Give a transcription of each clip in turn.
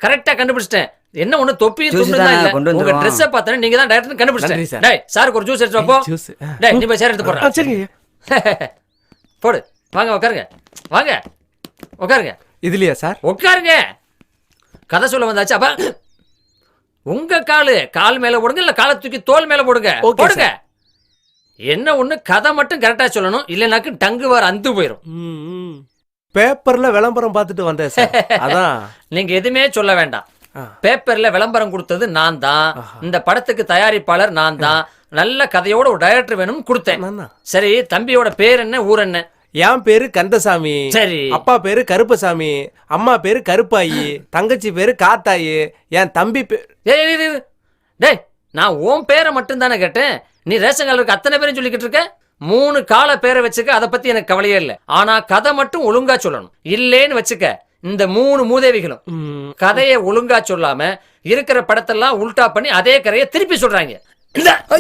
கரெக்டா கண்டுபிடிச்சிட்டேன். என்ன ஒண்ணு தொப்பி Juice துண்டு தான் தானே, இல்ல. கொண்டு உங்க வந்துருவோம். ட்ரெஸ்ஸ பார்த்தா நீங்க தான் டைரக்டர் நன்றி கண்டுபிடிச்சிட்டேன். சார். டேய் சாருக்கு ஒரு ஜூஸ் எடுத்து வா போ. ஜூஸ் டேய் நீ போய் சேர் எடுத்து போடுறா. சரிங்க. போடு. வாங்க உட்காருங்க. வாங்க. உட்காருங்க. இதுலயா சார்? உட்காருங்க. கதை சொல்ல வந்தாச்சு. அப்ப உங்க கால் மேல போடுங்க இல்ல காலை தூக்கி தோல் மேல போடுங்க. Okay, போடுங்க. என்ன ஒண்ணு கதை மட்டும் கரெக்டா சொல்லணும். இல்லனாக்கு டங்கு வார அந்து போயிடும். பேப்பர்ல விளம்பரம் பார்த்துட்டு வந்தேன் சார். அதான். நீங்க எதுவுமே சொல்ல வேண்டாம். பேப்பர்ல விளம்பரம் கொடுத்தது நான் தான். இந்த படத்துக்கு தயாரிப்பாளர் நான் தான். நல்ல கதையோட ஒரு டைரக்டர் வேணும் கொடுத்தேன். சரி தம்பியோட பேர் என்ன, ஊர் என்ன? என் பேரு கந்தசாமி. சரி. அப்பா பேரு கருப்பசாமி. அம்மா பேரு கருப்பாயி. தங்கச்சி பேரு காத்தாயி. என் தம்பி டேய் நான் உன் பேரை மட்டும் தானே கேட்டேன். நீ ரேஷன் கார்டுக்கு அத்தனை பேரும் சொல்லிக்கிட்டு இருக்க. 3 கால பேரை வச்சுக்க, அதை பத்தி எனக்கு கவலையே இல்லை. ஆனா கதை மட்டும் ஒழுங்கா சொல்லணும். இல்லேன்னு வச்சுக்க, இந்த 3 மூதேவிகளும் கதையை ஒழுங்கா சொல்லாம இருக்கிற படத்தெல்லாம் உல்டா பண்ணி அதே கதையை திருப்பி சொல்றாங்க.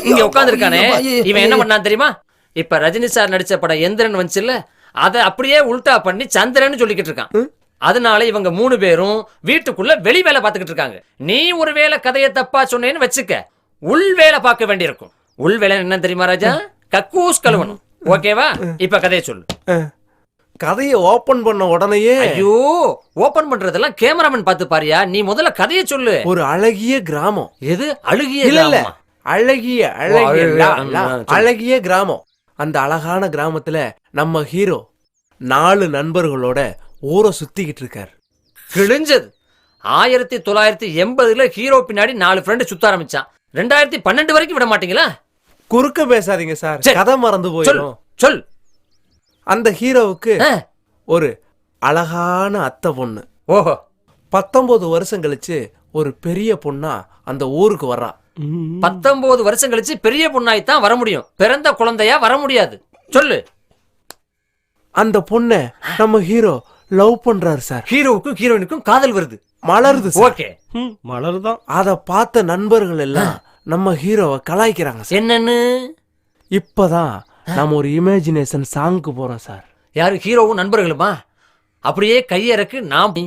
இங்க உட்கார்ந்து இருக்கானே இவன் என்ன பண்ணான் தெரியுமா? இப்ப ரஜினி சார் நடிச்ச படம் எந்திரன் வந்துச்சுல்ல, அதை அப்படியே உல்டா பண்ணி சந்திரன் சொல்லிக்கிட்டு இருக்கான். அதனால இவங்க 3 பேரும் வீட்டுக்குள்ள வெளி வேலை பார்த்துக்கிட்டு இருக்காங்க. நீ ஒரு வேலை கதையை தப்பா சொன்னேன்னு வச்சுக்க, உள் வேலை பார்க்க வேண்டியிருக்கும். உள் வேலை என்ன தெரியுமா ராஜா? கக்கூஸ் கழுவணும். ஓகேவா? இப்ப கதையை சொல்லு. கதையை ஓபன் பண்ண உடனேயே ஐயோ ஓபன் பண்றதெல்லாம் கேமராமேன் பார்த்து பாரியா. நீ முதல்ல கதையை சொல்லு. ஒரு அழகிய கிராமம். எது அழகிய? இல்ல அழகிய கிராமம். அந்த அழகான கிராமத்துல நம்ம ஹீரோ 4 நண்பர்களோட ஊரை சுத்திக்கிட்டு இருக்காரு. கிழிஞ்சது. 1980ல ஹீரோ பின்னாடி 4 ஃப்ரெண்டு சுத்த ஆரம்பிச்சான். 2012 வரைக்கும் விட மாட்டீங்களா? குறுக்க பேசாதீங்க சார், கதை மறந்து போயிடும். சொல். அந்த ஹீரோவுக்கு ஒரு அழகான அத்தை பொண்ணு. ஓஹோ. 19 வருஷம் கழிச்சு ஒரு பெரிய பொண்ணா அந்த ஊருக்கு வர்றா. 19 வருஷம் கழிச்சு பெரிய பொண்ணாய்த்தான் வர முடியும். பிறந்த குழந்தையா வர முடியாது. சொல்லு. அந்த பொண்ணை நம்ம ஹீரோ லவ் பண்றாரு சார். ஹீரோவுக்கும் ஹீரோயினுக்கும் காதல் வருது. மலருது. ஓகே மலருதான். அத பார்த்த நண்பர்கள் எல்லாம் நம்ம ஹீரோவை கலாய்க்கிறாங்க. என்னன்னு? இப்பதான் நம்ம ஒரு இமேஜினேஷன் சாங்க்கு போறோம் சார். யாரு? ஹீரோவும் நண்பர்களுமா? அப்படியே கையறக்கு நாம்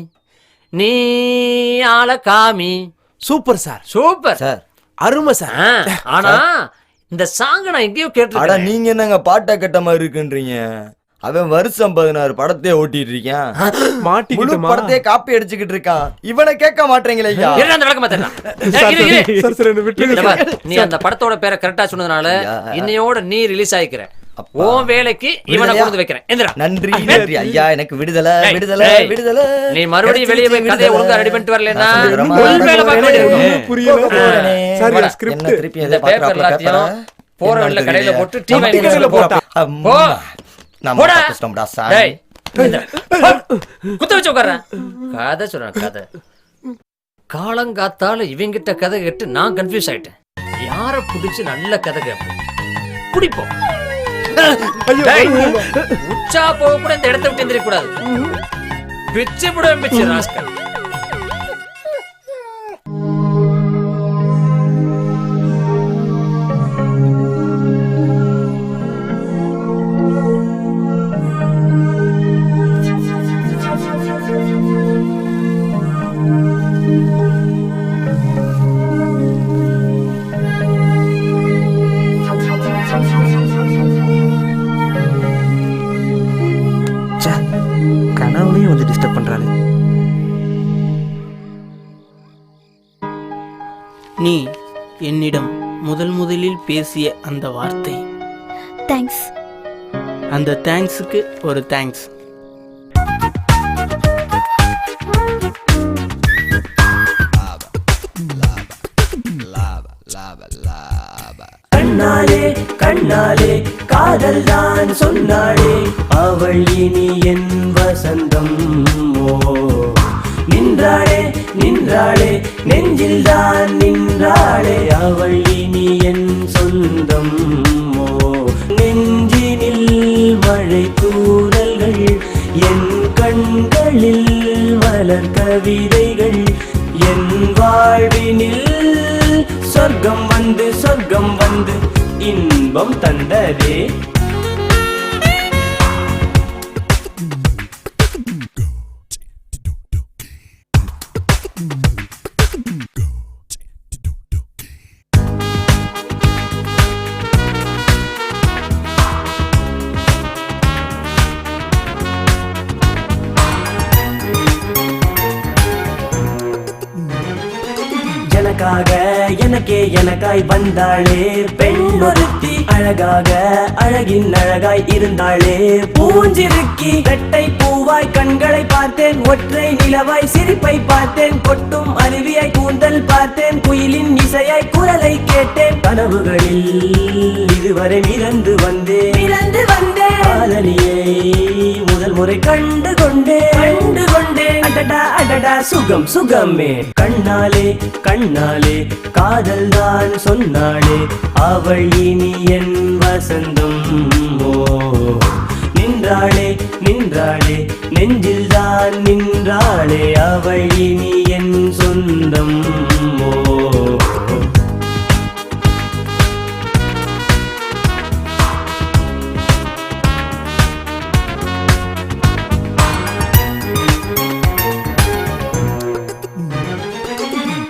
நீ ஆள காமி. Super sir. Super sir. அருமை சார். ஆனா இந்த சாங் நான் எங்கேயோ கேட்டு. நீங்க என்னங்க பாட்டை கட்ட மாதிரி இருக்குன்றீங்க? அவன் வருஷம் 16 படத்தையே ஓட்டிட்டு இருக்கான். முழு படத்தையே காப்பி அடிச்சுக்கிட்டு இருக்கான். இவனை கேட்க மாட்டேங்களே. நீ அந்த படத்தோட பேரை கரெக்டா சொன்னதுனால இன்னையோட நீ ரிலீஸ் ஆயிக்கிற. உன் வேலைக்கு இவனை கொண்டு வைக்கிறேன். நன்றி நன்றி ஐயா. எனக்கு விடுதலை விடுதலை விடுதலை. நீ மறுபடியும் வெளியே போய் கதையை ஒழுங்கா ரெடி பண்ணிட்டு வரலன்னா வேலை பார்க்க வேண்டியிருக்கும். போற வழியில கடையில போட்டு டீ வாங்கி போட்டா குத்த வச்சு உட்கார்றேன். கதை சொல்றேன் கதை. காலங்காத்தால இவங்கிட்ட கதை கேட்டு நான் கன்ஃபியூஸ் ஆயிட்டேன். யார புடிச்சு நல்ல கதை கேட்போம், பிடிப்போம். உச்சா போக கூட இந்த இடத்த விட்டு எந்திரிக்க கூடாது. பிச்சு புட பிச்சு ராஸ்கல். கனவுலையும் வந்து டிஸ்டர்ப் பண்றாரு. நீ என்னிடம் முதலில் பேசிய அந்த வார்த்தை, தேங்க்ஸ். அந்த தேங்க்ஸுக்கு ஒரு தேங்க்ஸ். கண்ணாலே கண்ணாலே காதல் தான் சொன்னாளே, அவள் இனி என் வசந்தம். ஓ நின்றாளே நின்றாளே நெஞ்சில் தான் நின்றாளே, அவள் இனி என் சொந்தம். ஓ நெஞ்சினில் மழை தூறல்கள், என் கண்களில் வளர் கவிதைகள், என் வாழ்வினில் சொர்க்கம் வந்து இன்பம் தந்ததே. எனக்காக எனக்காய் வந்தாளே பெண் ஒருத்தி அழகாக அழகின் அழகாய் இருந்தாளே பூஞ்சிருக்கி கட்டை பூவாய் கண்களை பார்த்தேன் ஒற்றை நிலவாய் சிரிப்பை பார்த்தேன் கொட்டும் அருவியாய் கூந்தல் பார்த்தேன் குயிலின் இசையாய் குரலை கேட்டேன் கனவுகளில் இதுவரை மிதந்து வந்தேன் காதலியை முதல் முறை கண்டு கொண்டேன் அடடா அடடா சுகம் சுகமே கண்ணாலே காதல் தான் சொன்னாளே அவள் இனி என் வசந்தம் ஓ நின்றாளே நெஞ்சில் தான் நின்றாளே அவள் இனி என் சொந்தம் ஓ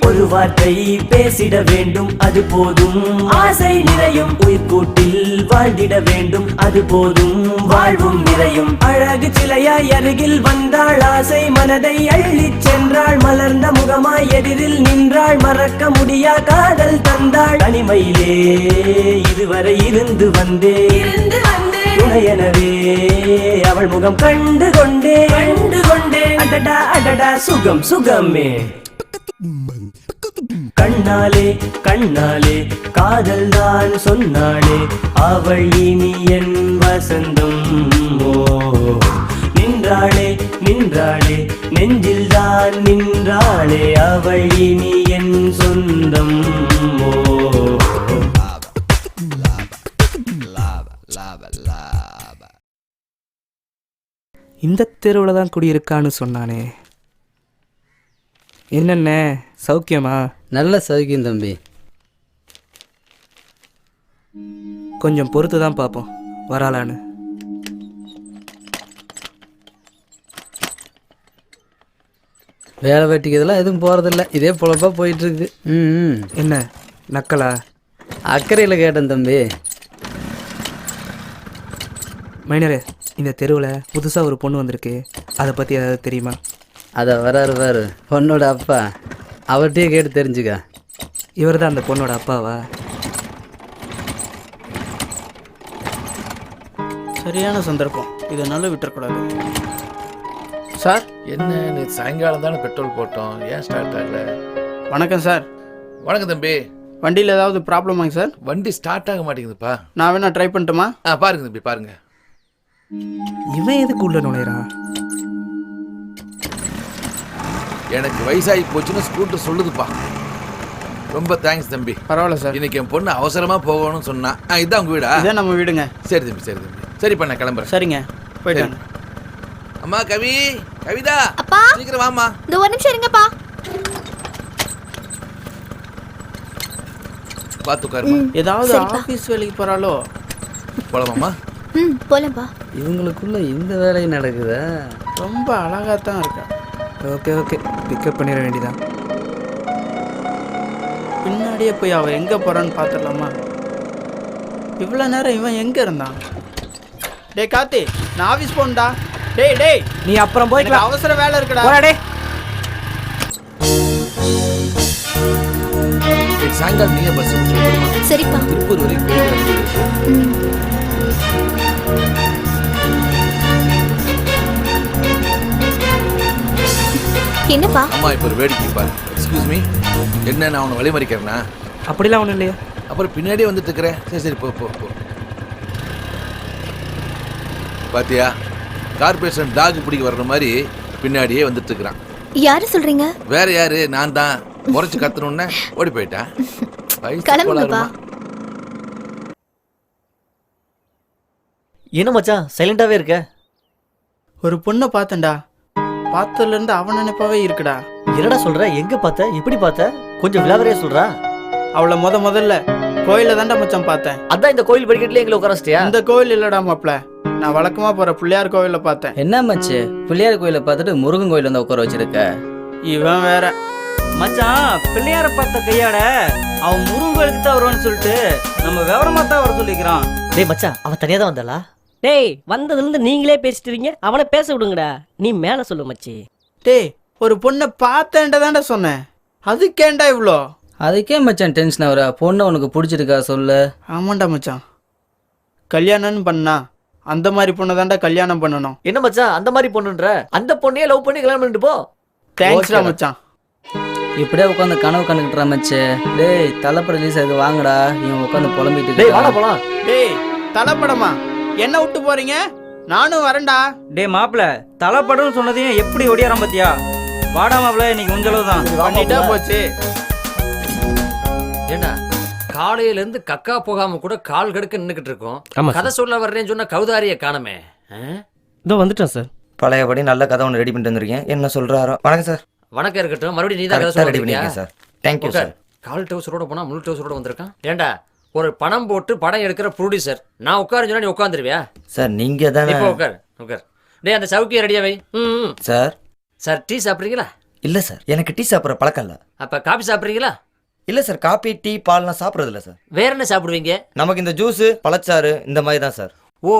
ஒரு வார்த்தை பேசிட வேண்டும் அது போதும் ஆசை நிறையும் உயிர்கூட்டில் வாழ்ந்திட வேண்டும் அது போதும் வாழ்வும் நிறையும் அழகு சிலையாய் அருகில் வந்தாள் ஆசை மனதை அள்ளிச் சென்றாள் மலர்ந்த முகமாய் எதிரில் நின்றாள் மறக்க முடியா காதல் தந்தாள் தனிமையிலே இதுவரை இருந்து வந்தேன் துணையெனவே அவள் முகம் கண்டு கொண்டேன் அடடா அடடா சுகம் சுகமே கண்ணாலே காதல் தான் சொன்னாளே அவள் இனி என் வசந்தம் ஓ நின்றாளே நெஞ்சில் தான் நின்றாளே அவள் இனி என் சொந்தம் ஓ இந்த தெருவில் தான் குடியிருக்கான்னு சொன்னானே. என்னென்ன சௌக்கியமா? நல்ல சௌக்கியம் தம்பி. கொஞ்சம் பொறுத்து தான் பார்ப்போம் வராளான்னு. வேலை வெட்டிக்கு இதெல்லாம் எதுவும் போகிறதில்ல, இதே பொழப்பா போயிட்டுருக்கு. என்ன நக்கலா? அக்கறையில் கேட்டேன் தம்பி. மைனரே, இந்த தெருவில் புதுசாக ஒரு பொண்ணு வந்திருக்கு, அதை பற்றி ஏதாவது தெரியுமா? அதை வராரு பொண்ணோட அப்பா, அவர்கிட்டயே கேட்டு தெரிஞ்சுக்க. இவர் தான் அந்த பொண்ணோட அப்பாவா? சரியான சந்தர்ப்பம், இதனால விட்டுறக்கூடாது. சார் என்ன நீ சாயங்காலம் தானே பெட்ரோல் போட்டோம், ஏன் ஸ்டார்ட் ஆகல? வணக்கம் சார். வணக்கம் தம்பி. வண்டியில் ஏதாவது ப்ராப்ளமாங்க சார்? வண்டி ஸ்டார்ட் ஆக மாட்டேங்குதுப்பா. நான் வேணா ட்ரை பண்ணட்டுமா? பாருங்க தம்பி பாருங்க. இவன் எதுக்கு உள்ள நுழையிறான்? எனக்கு வயசாகி போச்சுன்னு ஸ்கூட்டர் சொல்லுதுப்பா. ரொம்ப தேங்க்ஸ் தம்பி. பரவாயில்ல சார். இன்னைக்கு என் பொண்ணு அவசரமா போகணும்னு சொன்னா. இதான் உங்க வீடா? இதான் நம்ம வீடுங்க. சரி தம்பி சரிப்பா, நான் கிளம்புறேன். சரிங்க, போயிட்டு. அம்மா கவிதா, அப்பா சீக்கிரம் வாமா. இந்த ஒரு நிமிஷம் இருங்கப்பா. பார்த்து உட்காருமா. ஏதாவது ஆஃபீஸ் வேலைக்கு போகிறாலோ? போலாமாம்மா? போலப்பா. இவங்களுக்குள்ள இந்த வேலையும் நடக்குதா? ரொம்ப அழகாக தான் இருக்கா. ஓகே பிக்கப் பண்ணிட வேண்டியதான். பின்னாடியே போய் அவள் எங்கே போகிறான்னு பார்த்துடலாமா? இவ்வளோ நேரம் இவன் எங்கே இருந்தான்? டேய் கார்த்தி, நான் ஆஃபீஸ் போகணும்டா. டேய் நீ அப்புறம் போய்க்கலாம், அவசர வேலை இருக்குடா. போடா. சாயங்காலம் நீங்க பஸ் சரிப்பா. திருப்பூர் வரைக்கும் என்னப்பா? அம்மா இப்போ ஒரு வேடிக்கை பாரு. எக்ஸ்கியூஸ் மீ, என்ன நான் அவனை வழிமறிக்கிறேன்னா? அப்படிலாம் ஒன்றும் இல்லையா? அப்புறம் பின்னாடியே வந்துட்டு இருக்கிறேன். சரி போ. பாத்தியா, கார்பரேஷன் டாக் பிடிக்க வர்ற மாதிரி பின்னாடியே வந்துட்டு இருக்கிறான். யாரு சொல்றீங்க? வேற யாரு, நான் தான். முறைச்சு கத்தணும்னு ஓடி போயிட்டான். கிளம்புங்கப்பா. என்ன மச்சான் சைலண்டாவே இருக்க? ஒரு பொண்ணை பார்த்தேன்டா, பார்த்ததுலேருந்து அவன் நினைப்பாவே இருக்குடா. என்னடா சொல்ற? எங்க பார்த்த? எப்படி பார்த்த? கொஞ்சம் விளாவரியா சொல்றா. அவளை முதல்ல கோயில தான்டா மச்சான் பார்த்தேன். அதான் இந்த கோயில் படிக்கட்டுல எங்களை உட்காரச்சிட்டியா? இந்த கோயில் இல்லடா மாப்ள, நான் வழக்கமா போற பிள்ளையார் கோயில பார்த்தேன். என்ன மச்சு, பிள்ளையார் கோயிலை பார்த்துட்டு முருகன் கோயில் வந்து உட்கார வச்சிருக்க? இவன் வேற மச்சான். பிள்ளையார பார்த்த கையாட அவன் முருகன் கோயிலுக்கு தான் வருவான்னு சொல்லிட்டு நம்ம விவரமா தான் வர சொல்லிக்கிறான். டேய் மச்சான், அவன் தனியா தான் வந்தாளா? டேய், வந்ததுல இருந்து நீங்களே பேசிட்டு இருக்கீங்க, அவனை பேச விடுங்கடா. நீ மேல சொல்லு மச்சி. டேய், ஒரு பொண்ணை பார்த்தேன்டா தான்டா சொன்னேன், அதுக்கேண்டா இவ்வளோ? அதுக்கே மச்சான் டென்ஷன் ஆகுற பொண்ணு உனக்கு பிடிச்சிருக்கா சொல்லு. ஆமாண்டா மச்சான், கல்யாணம்னு பண்ணா அந்த மாதிரி பொண்ணை தான்டா கல்யாணம் பண்ணணும். என்ன மச்சான் அந்த மாதிரி பொண்ணுன்ற? அந்த பொண்ணையே லவ் பண்ணி கல்யாணம் பண்ணிட்டு போ. தேங்க்ஸ்டா மச்சான். இப்படியே உட்காந்து கனவு கண்டுக்கிட்டுறா மச்சே. டேய் தலைப்பட ரிலீஸ் ஆகுது வாங்கடா. இவன் உட்காந்து புலம்பிட்டு டேய் வாடா இருக்கா. போலாம். டேய் தலைப்படமா என்ன விட்டு போறீங்க? நானும் வரேன்டா. டே மாப்பிள தலைப்படம்னு சொன்னதையும் எப்படி ஒடியாரம் பாத்தியா? வாடா மாப்பிள இன்னைக்கு உஞ்சளவு தான். பண்ணிட்டா போச்சு. ஏண்டா காலையில இருந்து கக்கா போகாம கூட கால் கடுக்க நின்னுக்கிட்டு இருக்கோம். ஆமா கதை சொல்ல வர்றேன்னு சொன்ன கௌதாரிய காணமே. இதோ வந்துட்டேன் சார். பழையபடி நல்ல கதை ஒன்று ரெடி பண்ணிட்டு வந்திருக்கேன். என்ன சொல்றாரோ. வணக்கம் சார். வணக்கம் இருக்கட்டும். மறுபடியும் நீ தான் கதை கரெக்டாக சொல்ல ரெடி வந்திருக்கியா? பண்ணிருக்கேன் சார். Thank you sir. கால் டவுசரோட போனா முழு டவுசரோட வந்திருக்கான். ஏண்டா ஒரு பணம் போட்டு படம் எடுக்கிற ப்ரொடியூசர் நான் உட்காருன்னு சொன்னா நீ உட்காந்துருவியா? சார் நீங்க தானே. இப்போ உட்கார் உட்கார். டேய் அந்த சவுக்கிய ரெடியா வை. சார் சார் டீ சாப்பிட்றீங்களா? இல்ல சார், எனக்கு டீ சாப்பிட்ற பழக்கம் இல்ல. அப்ப காபி சாப்பிட்றீங்களா? இல்ல சார், காபி டீ பால்லாம் சாப்பிட்றது இல்ல சார். வேற என்ன சாப்பிடுவீங்க? நமக்கு இந்த ஜூஸ் பழச்சாறு இந்த மாதிரி தான் சார். ஓ